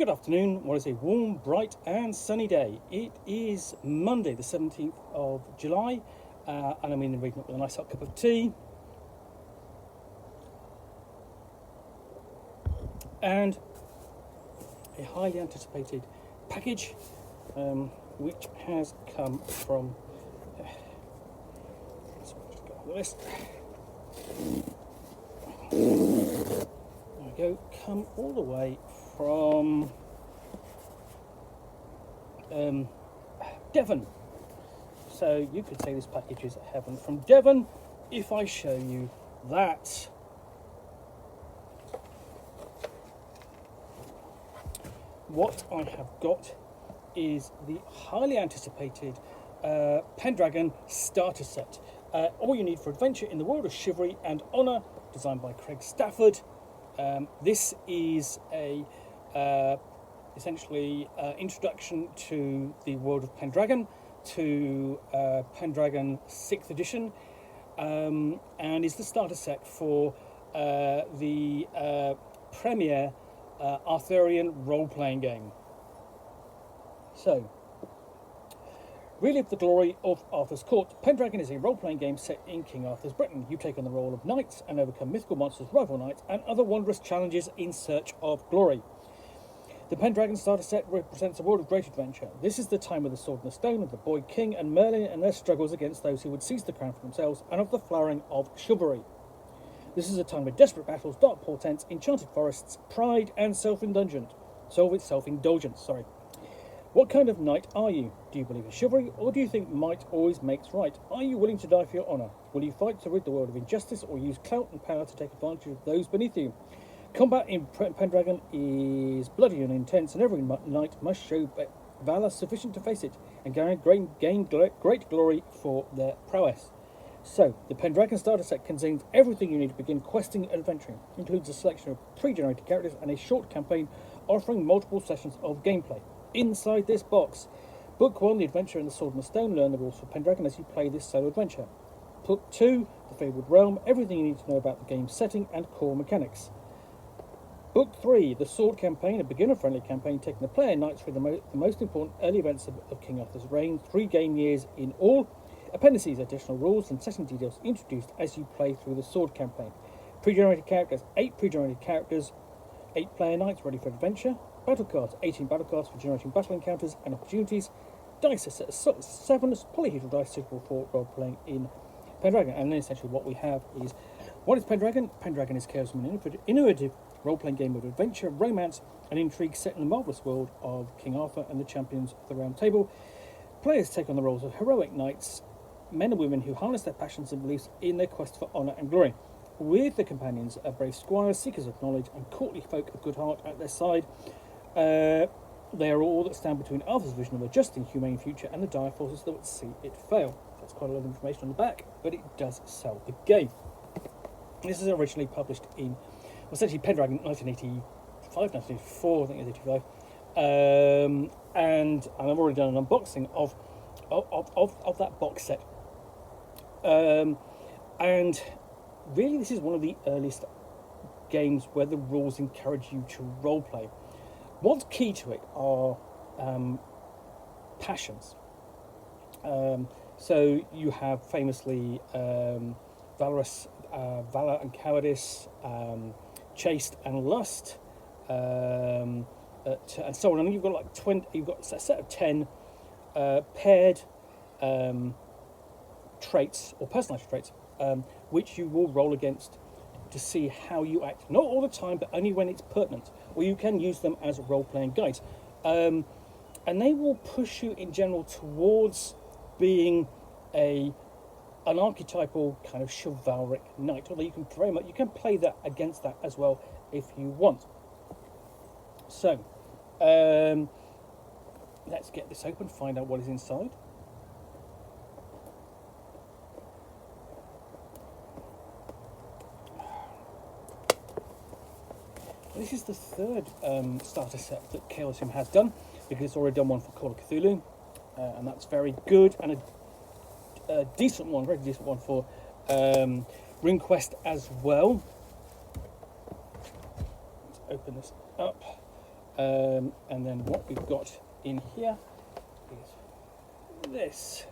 Good afternoon. What is a warm, bright and sunny day? It is Monday the 17th of July and I'm in the reading up with a nice hot cup of tea and a highly anticipated package which has come from let's just go on the list. There we go, come all the way from Devon. So you could say this package is heaven from Devon if I show you that. What I have got is the highly anticipated Pendragon Starter Set. All you need for adventure in the world of chivalry and honour, designed by Greg Stafford. This is a essentially introduction to the world of Pendragon, to Pendragon 6th edition, and is the starter set for the premier Arthurian role-playing game. So, relive the glory of Arthur's court. Pendragon is a role-playing game set in King Arthur's Britain. You take on the role of knights and overcome mythical monsters, rival knights, and other wondrous challenges in search of glory. The Pendragon Starter Set represents a world of great adventure. This is the time of the sword and the stone, of the boy king and Merlin and their struggles against those who would seize the crown for themselves, and of the flowering of chivalry. This is a time of desperate battles, dark portents, enchanted forests, pride, and self-indulgence. What kind of knight are you? Do you believe in chivalry, or do you think might always makes right? Are you willing to die for your honour? Will you fight to rid the world of injustice, or use clout and power to take advantage of those beneath you? Combat in Pendragon is bloody and intense, and every knight must show valour sufficient to face it, and gain great glory for their prowess. So, the Pendragon Starter Set contains everything you need to begin questing and adventuring. It includes a selection of pre-generated characters and a short campaign offering multiple sessions of gameplay. Inside this box, Book 1, The Adventure in the Sword and the Stone, learn the rules for Pendragon as you play this solo adventure. Book 2, The Fabled Realm, everything you need to know about the game's setting and core mechanics. Book 3, The Sword Campaign, a beginner-friendly campaign taking the player knights through the most important early events of King Arthur's reign, 3 game years in all. Appendices, additional rules and setting details introduced as you play through the Sword Campaign. Pre-generated characters, 8 pre-generated characters, 8 player knights ready for adventure. Battle cards, 18 battle cards for generating battle encounters and opportunities. Dice, a set of 7 polyhedral dice suitable for role-playing in Pendragon. And then essentially what we have is, what is Pendragon? Pendragon is Chaosium, an innovative role-playing game of adventure, romance and intrigue set in the marvellous world of King Arthur and the champions of the Round Table. Players take on the roles of heroic knights, men and women who harness their passions and beliefs in their quest for honour and glory. With the companions are brave squires, seekers of knowledge and courtly folk of good heart at their side. They are all that stand between Arthur's vision of a just and humane future and the dire forces that would see it fail. That's quite a lot of information on the back, but it does sell the game. This is originally published in, essentially Pendragon 1985, 1984, I think it's 85. And I've already done an unboxing of that box set. And really this is one of the earliest games where the rules encourage you to roleplay. What's key to it are passions. So you have famously valor and cowardice, chaste and lust, and so on. And you've got like 20. You've got a set of 10 paired traits or personality traits, which you will roll against to see how you act. Not all the time, but only when it's pertinent. Or you can use them as role-playing guides. And they will push you in general towards being an archetypal kind of chivalric knight. Although you can play that against that as well if you want. So, let's get this open, find out what is inside. This is the third starter set that Chaosium has done, because it's already done one for Call of Cthulhu, and that's very good, and a decent one, very decent one for Ring Quest as well. Let's open this up. And then what we've got in here is this.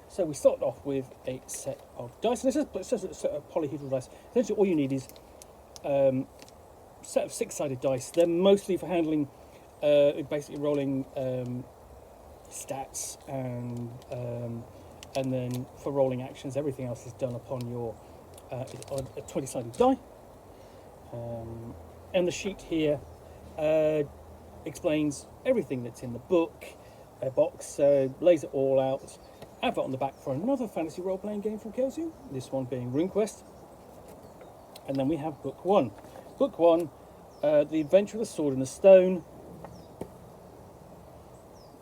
So we start off with a set of dice, and this is a set of polyhedral dice. Essentially, all you need is a set of 6-sided dice. They're mostly for handling, basically rolling stats, and then for rolling actions. Everything else is done upon your a 20-sided die. And the sheet here explains everything that's in the book. A box lays it all out. Advert on the back for another fantasy role-playing game from Chaosium, this one being RuneQuest. And then we have Book 1. Book 1, The Adventure of the Sword and the Stone.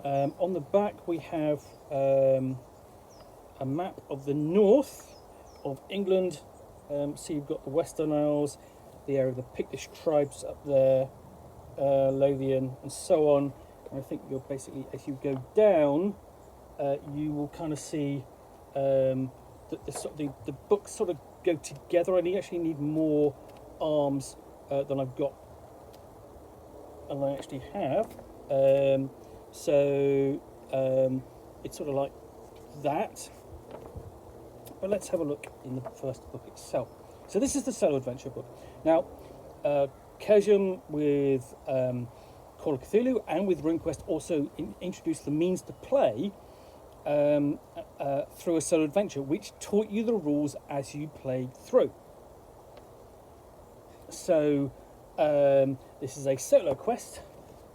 On the back we have a map of the north of England. So you've got the Western Isles, the area of the Pictish tribes up there, Lothian, and so on. And I think you're basically, as you go down, you will kind of see the books sort of go together, and you actually need more arms than I've got, and I actually have. It's sort of like that. But let's have a look in the first book itself. So this is the solo adventure book. Now, Chaosium with Call of Cthulhu and with RuneQuest also introduced the means to play through a solo adventure, which taught you the rules as you played through. So this is a solo quest,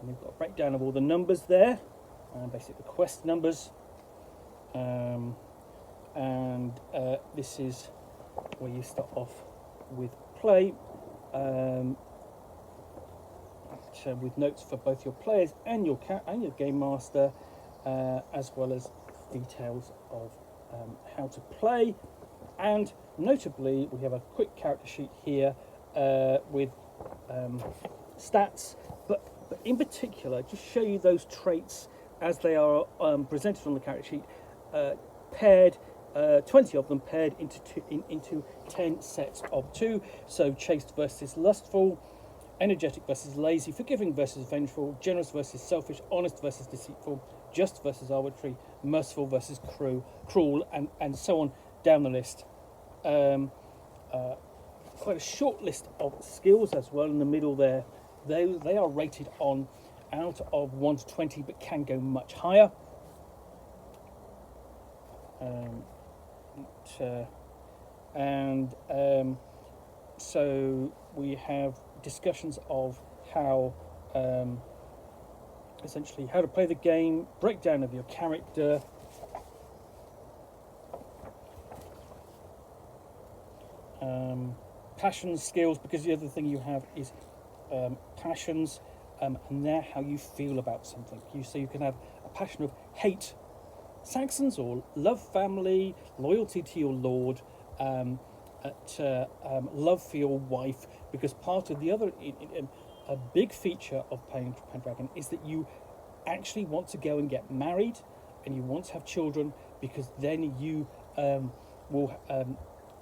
and we've got a breakdown of all the numbers there, and basically the quest numbers. This is where you start off with play, with notes for both your players and your game master, as well as details of how to play. And notably, we have a quick character sheet here with stats, but in particular, just show you those traits as they are presented on the character sheet, paired. 20 of them paired into 10 sets of 2. So chaste versus lustful, energetic versus lazy, forgiving versus vengeful, generous versus selfish, honest versus deceitful, just versus arbitrary, merciful versus cruel, and so on down the list. Quite a short list of skills as well in the middle there. They are rated on out of 1 to 20, but can go much higher. So we have discussions of how essentially how to play the game, breakdown of your character, passions, skills, because the other thing you have is passions, and they're how you feel about something. So you can have a passion of hate Saxons, or love family, loyalty to your lord, love for your wife, because part of the other a big feature of playing Pendragon is that you actually want to go and get married, and you want to have children, because then you will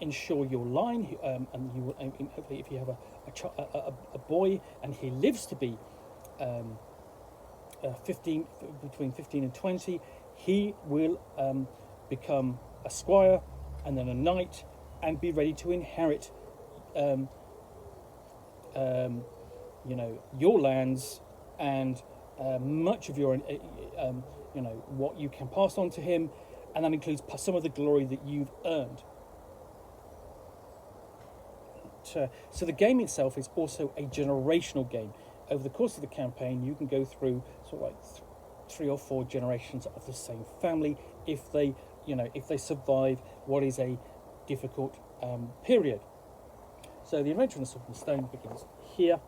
ensure your line, and you will hopefully, if you have a boy and he lives to be 15, between 15 and 20, he will become a squire and then a knight, and be ready to inherit your lands and much of your what you can pass on to him, and that includes some of the glory that you've earned. So the game itself is also a generational game. Over the course of the campaign, you can go through sort of like 3 or 4 generations of the same family if they survive what is a difficult period. So the Adventure of the Sword and Stone begins here.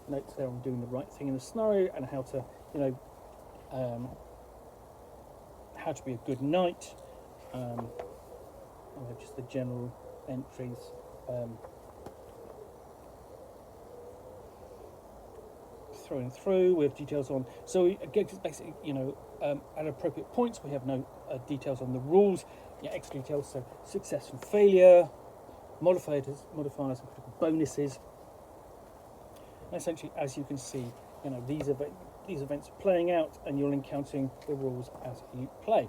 Notes there on doing the right thing in the scenario, and how to how to be a good knight. Just the general entries. Throwing through, we have details on. So again, basically, at appropriate points, we have no details on the rules. Extra details, so success and failure, modifiers, and critical bonuses. And essentially, as you can see, these events are playing out, and you're encountering the rules as you play.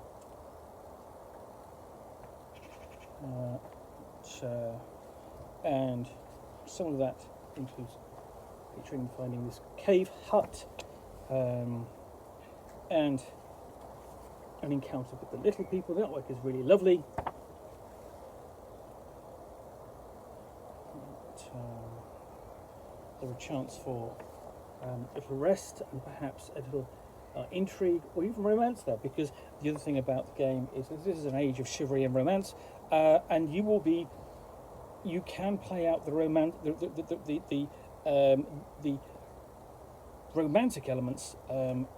And some of that includes featuring and finding this cave hut, and an encounter with the little people. The artwork is really lovely. There are a chance for a little rest and perhaps a little intrigue or even romance there, because the other thing about the game is that this is an age of chivalry and romance, and you can play out the romance, the romantic elements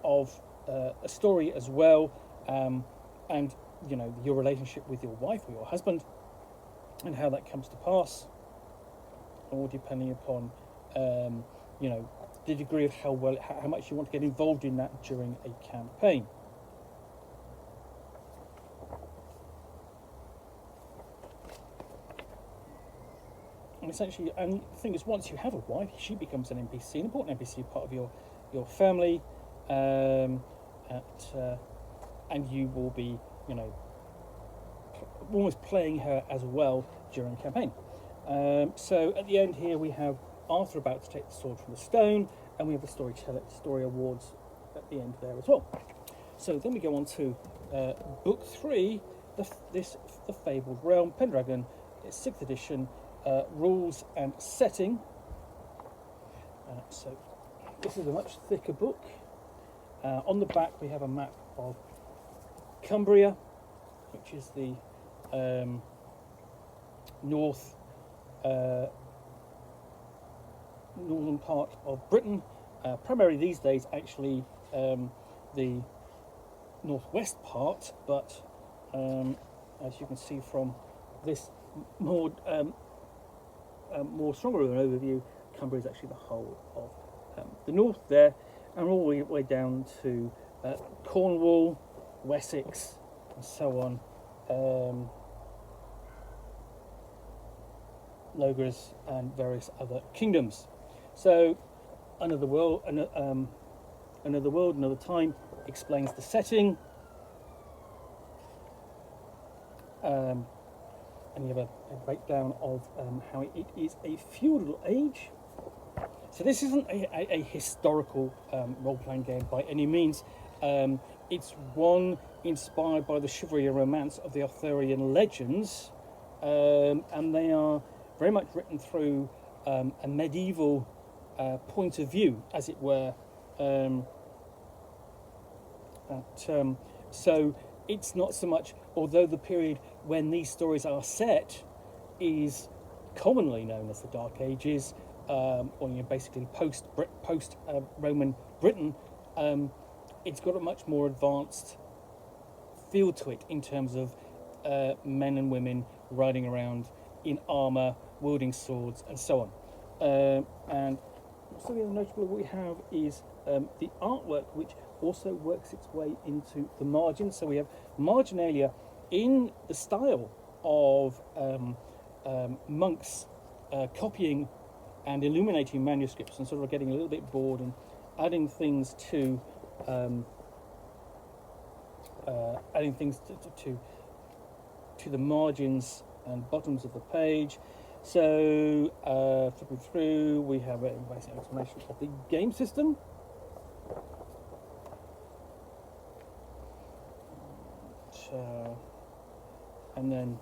of a story as well, and your relationship with your wife or your husband, and how that comes to pass, all depending upon the degree of how much you want to get involved in that during a campaign. And essentially, and the thing is, once you have a wife, she becomes an NPC, an important NPC, part of your family, and you will be, almost playing her as well during the campaign. So at the end here, we have Arthur about to take the sword from the stone, and we have the story awards at the end there as well. So then we go on to book 3, the Fabled Realm, Pendragon, 6th edition. Rules and setting. So this is a much thicker book. On the back we have a map of Cumbria, which is the northern part of Britain. Primarily these days, actually, the northwest part, but as you can see from this more stronger of an overview, Cumbria is actually the whole of the north there, and all the way down to Cornwall, Wessex, and so on, Logres, and various other kingdoms. So, Another World, Another Time explains the setting. And you have a breakdown of how it is a feudal age. So this isn't a historical role-playing game by any means. It's one inspired by the chivalry and romance of the Arthurian legends, and they are very much written through a medieval point of view, as it were. So it's not so much, although the period when these stories are set is commonly known as the Dark Ages, or basically post Roman Britain, it's got a much more advanced feel to it in terms of men and women riding around in armour, wielding swords, and so on. And something notable we have is the artwork, which also works its way into the margins. So we have marginalia in the style of monks copying and illuminating manuscripts, and sort of getting a little bit bored and adding things to the margins and bottoms of the page. So flipping through, we have a basic explanation of the game system. And then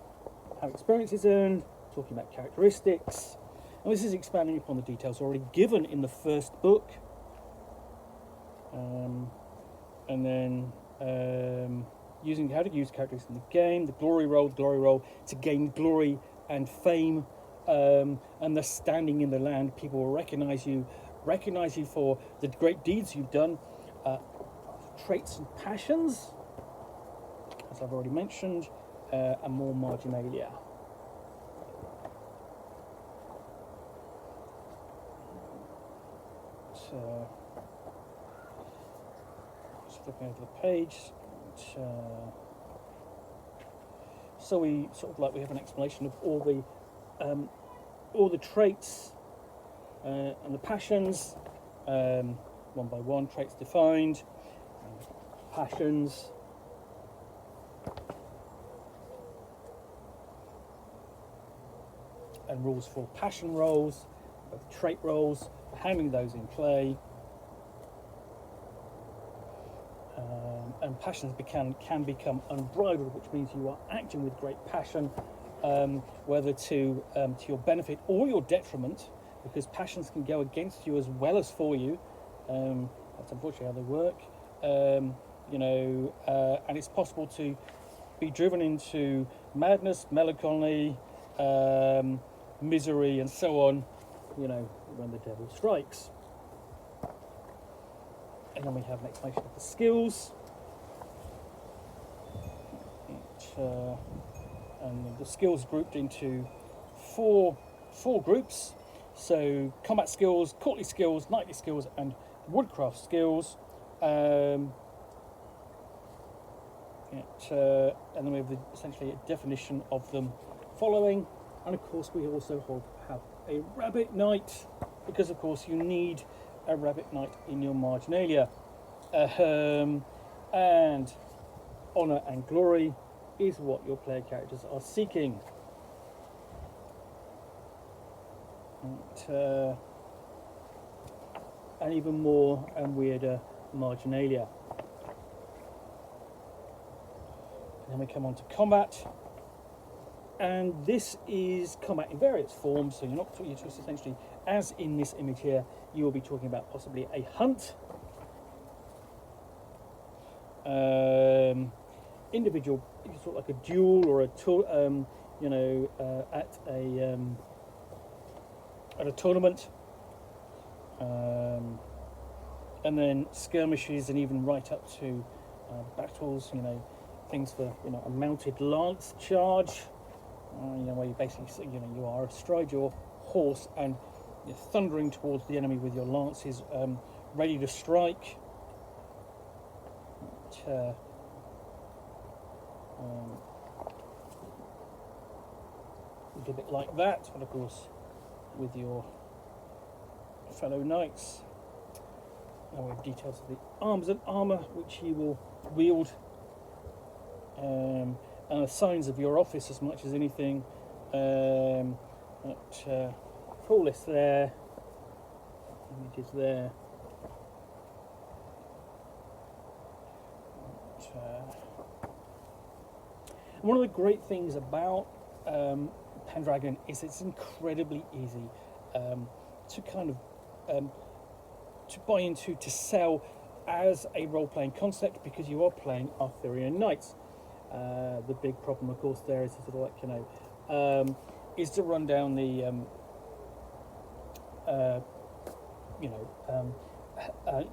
how experience is earned, talking about characteristics. And this is expanding upon the details already given in the first book. And then using how to use characteristics in the game, the glory roll to gain glory and fame, and the standing in the land. People will recognize you for the great deeds you've done. Traits and passions, as I've already mentioned, and more marginalia. So, just flipping over the page. So we have an explanation of all the all the traits and the passions, one by one, traits defined, passions, and rules for passion rolls, trait rolls, handling those in play. And passions can become unbridled, which means you are acting with great passion, whether to your benefit or your detriment, because passions can go against you as well as for you. That's unfortunately how they work. And it's possible to be driven into madness, melancholy, misery, and so on, when the devil strikes. And then we have an explanation of the skills. And the skills grouped into four groups. So combat skills, courtly skills, knightly skills, and woodcraft skills. And then we have essentially a definition of them following. And of course we also have a rabbit knight, because of course you need a rabbit knight in your marginalia. And honour and glory is what your player characters are seeking. And even more and weirder marginalia. And then we come on to combat. And this is combat in various forms, so you're just essentially, as in this image here, you will be talking about possibly a hunt, individual, sort of like a duel or at a tournament, and then skirmishes, and even right up to battles. Things for a mounted lance charge. Where you basically, you are astride your horse and you're thundering towards the enemy with your lances, ready to strike. A little bit like that, but of course with your fellow knights. Now we have details of the arms and armour which you will wield. And the signs of your office as much as anything. Full list there, images there. One of the great things about Pendragon is it's incredibly easy to kind of to buy into, to sell as a role-playing concept, because you are playing Arthurian knights. The big problem, of course, there is to sort of like, is to run down the,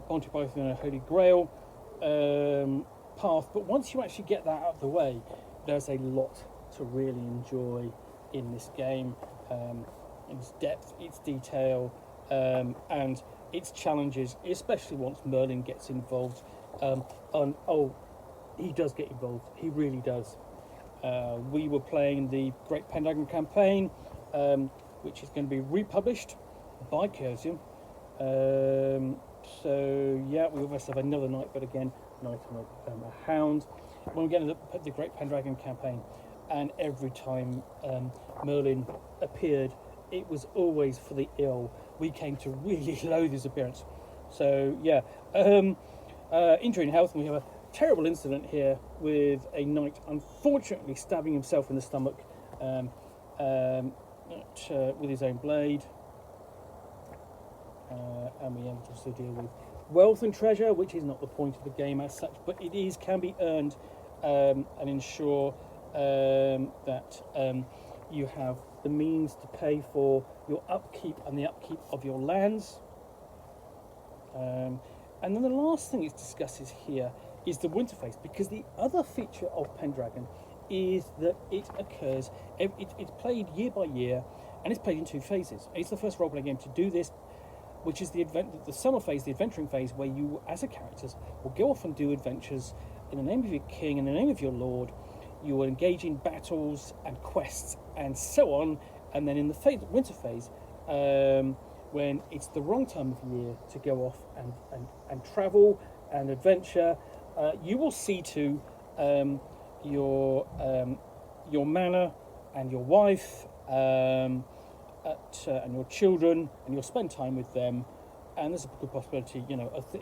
Monty Python and a Holy Grail path. But once you actually get that out of the way, there's a lot to really enjoy in this game. Its depth, its detail, and its challenges, especially once Merlin gets involved. He does get involved. He really does. We were playing the Great Pendragon campaign, which is going to be republished by Chaosium. So yeah, we almost have another knight, but again, knight on a hound. When we get into the Great Pendragon campaign, and every time Merlin appeared, it was always for the ill. We came to really loathe his appearance. So yeah, injury in health, and we have a terrible incident here with a knight unfortunately stabbing himself in the stomach with his own blade. And we have to also deal with wealth and treasure, which is not the point of the game as such, but it can be earned, and ensure that you have the means to pay for your upkeep and the upkeep of your lands. And then the last thing it discusses here is the winter phase, because the other feature of Pendragon is that it occurs, it's played year by year, and it's played in two phases. It's the first role-playing game to do this, which is the summer phase, the adventuring phase, where you, as a characters, will go off and do adventures in the name of your king, in the name of your lord. You will engage in battles and quests and so on, and then in the winter phase, when it's the wrong time of year to go off and travel and adventure, you will see to your manor and your wife and your children, and you'll spend time with them. And there's a good possibility,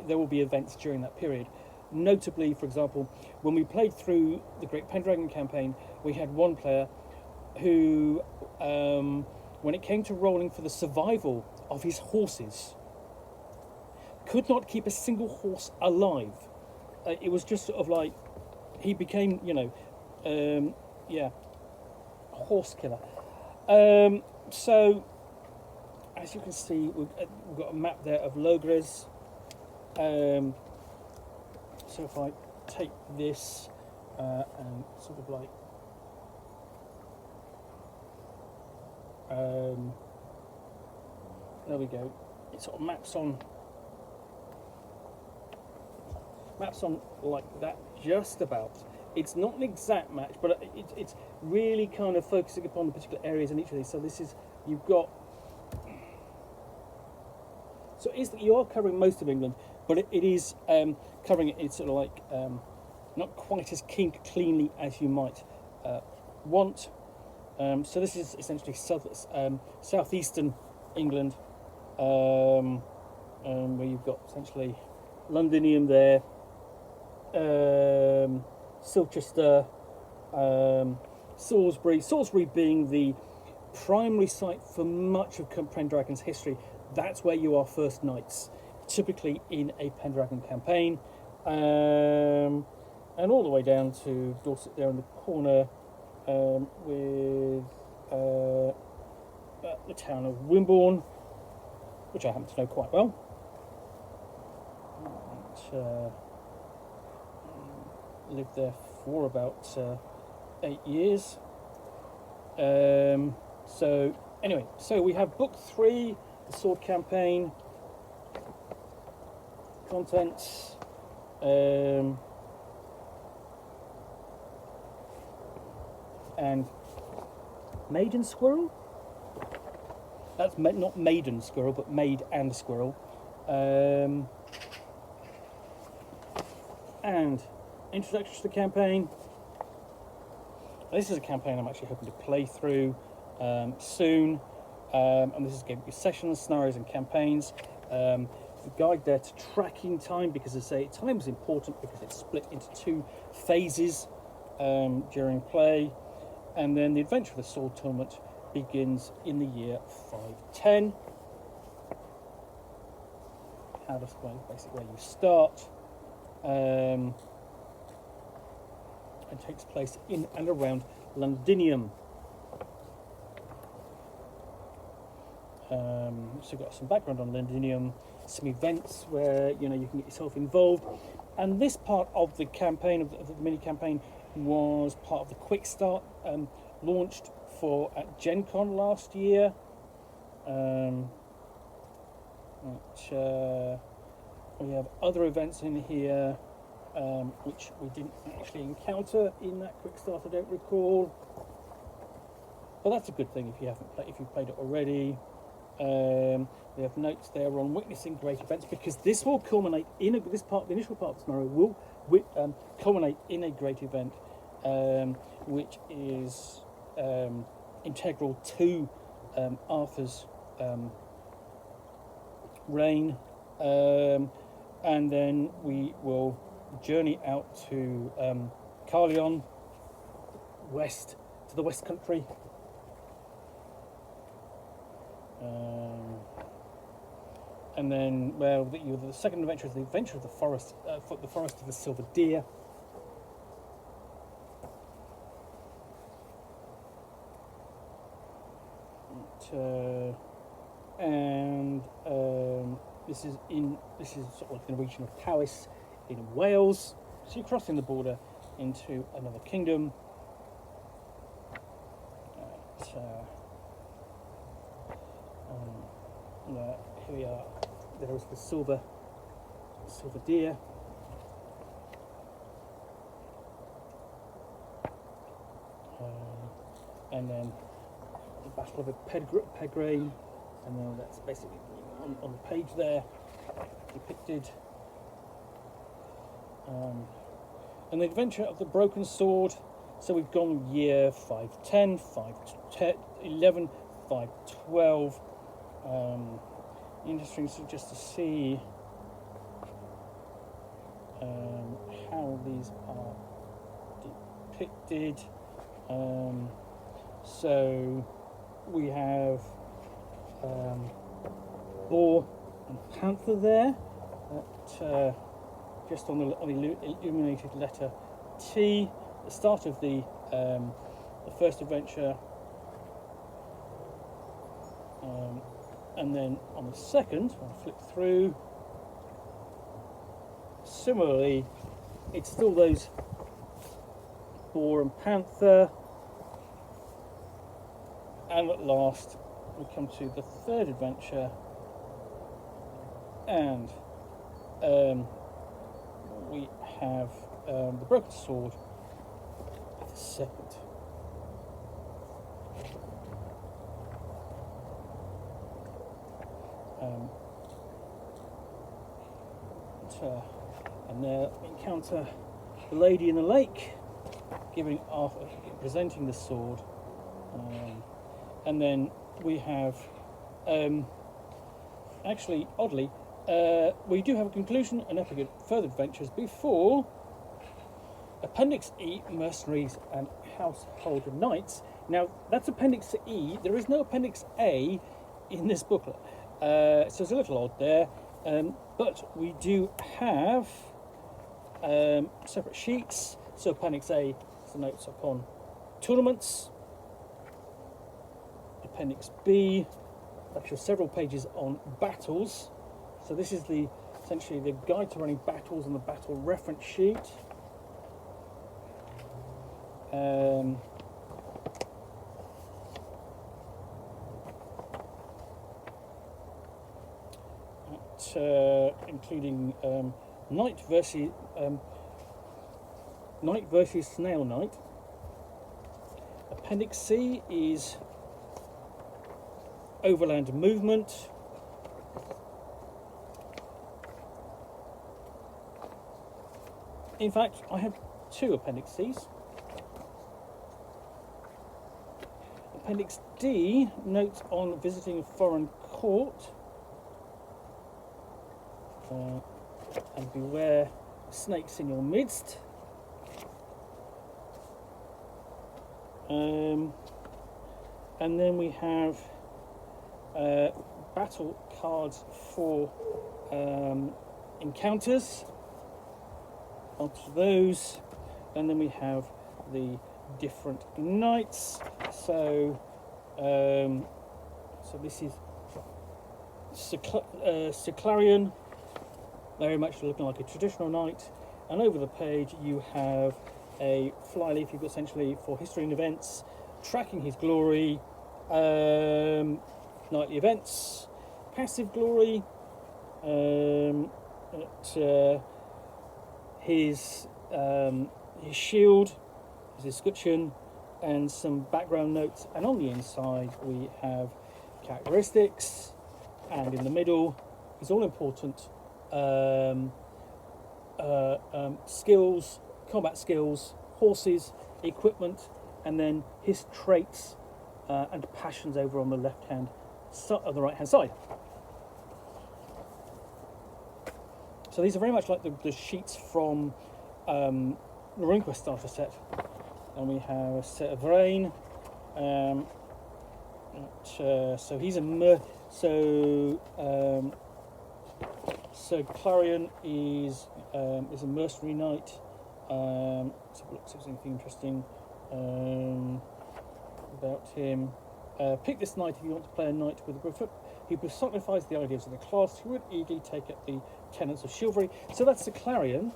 there will be events during that period. Notably, for example, when we played through the Great Pendragon campaign, we had one player who, when it came to rolling for the survival of his horses, could not keep a single horse alive. It was just sort of like he became, a horse killer. So, as you can see, we've got a map there of Logres. So if I take this and sort of like there we go. It sort of maps on like that, just about. It's not an exact match, but it's really kind of focusing upon the particular areas in each of these. So this is, you've got, so you are covering most of England, but it is covering it. It's sort of like not quite as cleanly as you might want. So this is essentially southeastern England, where you've got essentially Londinium there, Silchester, Salisbury being the primary site for much of Pendragon's history. That's where you are first knights, typically in a Pendragon campaign, and all the way down to Dorset there in the corner, with the town of Wimborne, which I happen to know quite well. Lived there for about 8 years. So anyway, so we have book 3, the sword campaign, contents, and Maiden Squirrel. That's not Maiden Squirrel, but Maid and Squirrel. And introduction to the campaign. This is a campaign I'm actually hoping to play through soon. And this is going to be sessions, scenarios, and campaigns. The guide there to tracking time, because as I say, time is important because it's split into 2 phases during play. And then the adventure of the sword tournament begins in the year 510. How does basically where you start, and takes place in and around Londinium. So you've got some background on Londinium, some events where you can get yourself involved, and this part of the campaign, of the mini campaign, was part of the quick start launched at Gen Con last year. We have other events in here which we didn't actually encounter in that quick start, I don't recall. But that's a good thing if you've played it already. We have notes there on witnessing great events, because this will culminate in the initial part of the scenario will culminate in a great event, which is integral to Arthur's reign, and then we will journey out to Clarion, west to the West Country, and then the second adventure is the adventure of the forest, the forest of the Silver Deer. This is sort of like in the region of Powys in Wales. So you're crossing the border into another kingdom. Here we are. There is the silver deer. And then Battle of Pendragon, and then that's basically on the page there depicted. And the adventure of the broken sword. So we've gone year 510, 511, 512. Interesting, so just to see how these are depicted. So we have boar and panther there, just on the illuminated letter T, the start of the first adventure, and then on the second, I'll flip through. Similarly, it's still those boar and panther, and at last we come to the third adventure, and we have the broken sword at the second. And there we encounter the lady in the lake, giving Arthur, presenting the sword, and then we have, actually, oddly, we do have a conclusion and epic further adventures before Appendix E, Mercenaries and Household Knights. Now, that's Appendix E. There is no Appendix A in this booklet, so it's a little odd there. But we do have separate sheets. So Appendix A is the notes upon tournaments. Appendix B, actually several pages on battles. So this is essentially the guide to running battles and the battle reference sheet. Including knight versus snail knight. Appendix C is overland movement. In fact, I have two Appendix Cs. Appendix D, notes on visiting a foreign court. And beware snakes in your midst. And then we have battle cards for encounters. Onto those, and then we have the different knights. So, so this is Clarion, very much looking like a traditional knight, and over the page you have a flyleaf you've got essentially for history and events, tracking his glory, nightly events, passive glory, his shield, his escutcheon, and some background notes. And on the inside we have characteristics, and in the middle is all important skills, combat skills, horses, equipment, and then his traits and passions over on the left hand on the right hand side. So these are very much like the sheets from the RuneQuest Starter Set. And we have a set of rain. So he's so Clarion is a mercenary knight. Let's have a look, see if there's anything interesting about him. Pick this knight if you want to play a knight with a foot. He personifies the ideas of the class who would eagerly take up the tenets of chivalry. So that's the Clarion,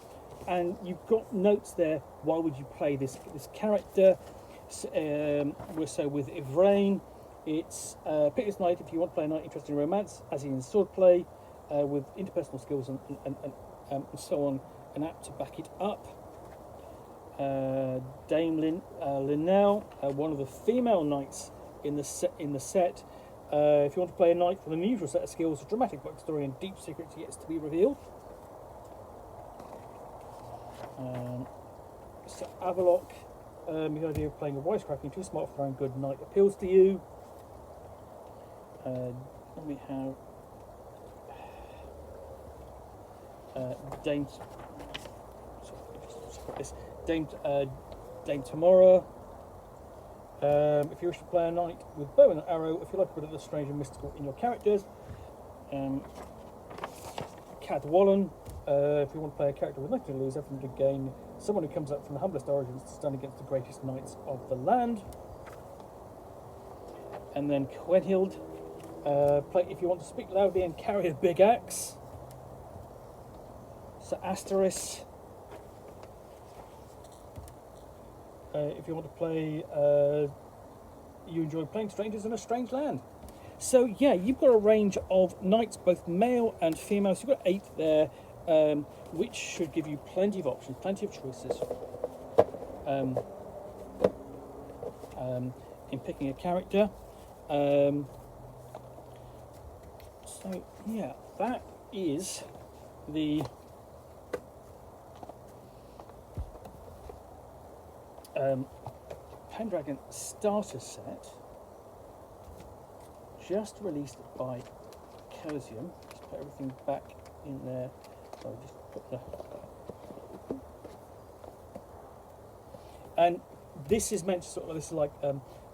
and you've got notes there. Why would you play this character? So with Ivrain, it's pick this knight if you want to play a knight interested in romance, as in swordplay, with interpersonal skills and so on, and apt to back it up. Dame Linnell, one of the female knights in the set. If you want to play a knight with an unusual set of skills, a dramatic backstory and deep secrets yet to be revealed. So Avalok, the idea of playing a wisecracking, too smart for their own good knight appeals to you. Then we have Dame. Dame Tamora. If you wish to play a knight with bow and arrow, if you like a bit of the strange and mystical in your characters. Cadwallon. If you want to play a character with nothing to lose, everything to gain, someone who comes up from the humblest origins to stand against the greatest knights of the land. And then Quenhild. Play if you want to speak loudly and carry a big axe. So Asteris. If you want to play, you enjoy playing strangers in a strange land. So yeah, you've got a range of knights, both male and female. So you've got 8 there, which should give you plenty of options, plenty of choices in picking a character. So yeah, that is the Pendragon Starter Set, just released by Chaosium. Just put everything back in there. Sorry, just put the. And this is meant to sort of, this is like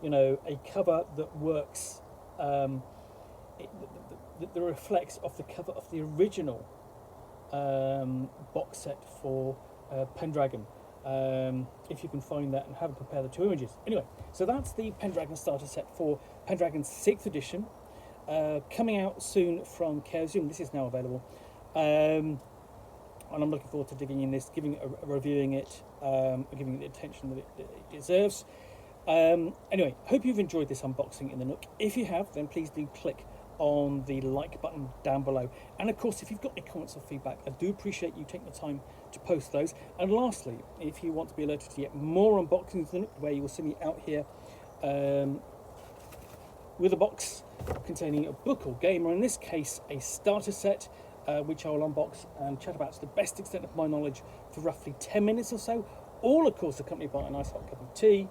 you know, a cover that works. That reflects off the cover of the original box set for Pendragon. If you can find that and have a compare the 2 images. Anyway, so that's the Pendragon Starter Set for Pendragon 6th edition, coming out soon from Chaosium. This is now available, and I'm looking forward to digging in this, reviewing it, giving it the attention that it deserves. Anyway, hope you've enjoyed this unboxing in the Nook. If you have, then please do click on the like button down below, and of course if you've got any comments or feedback, I do appreciate you taking the time to post those. And lastly, if you want to be alerted to yet more unboxings, where you will see me out here with a box containing a book or game, or in this case a starter set, which I will unbox and chat about to the best extent of my knowledge for roughly 10 minutes or so, all of course accompanied by a nice hot cup of tea,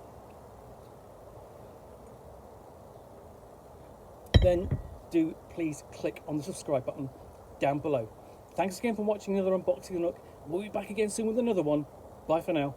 then do please click on the subscribe button down below. Thanks again for watching another unboxing of Nook. We'll be back again soon with another one. Bye for now.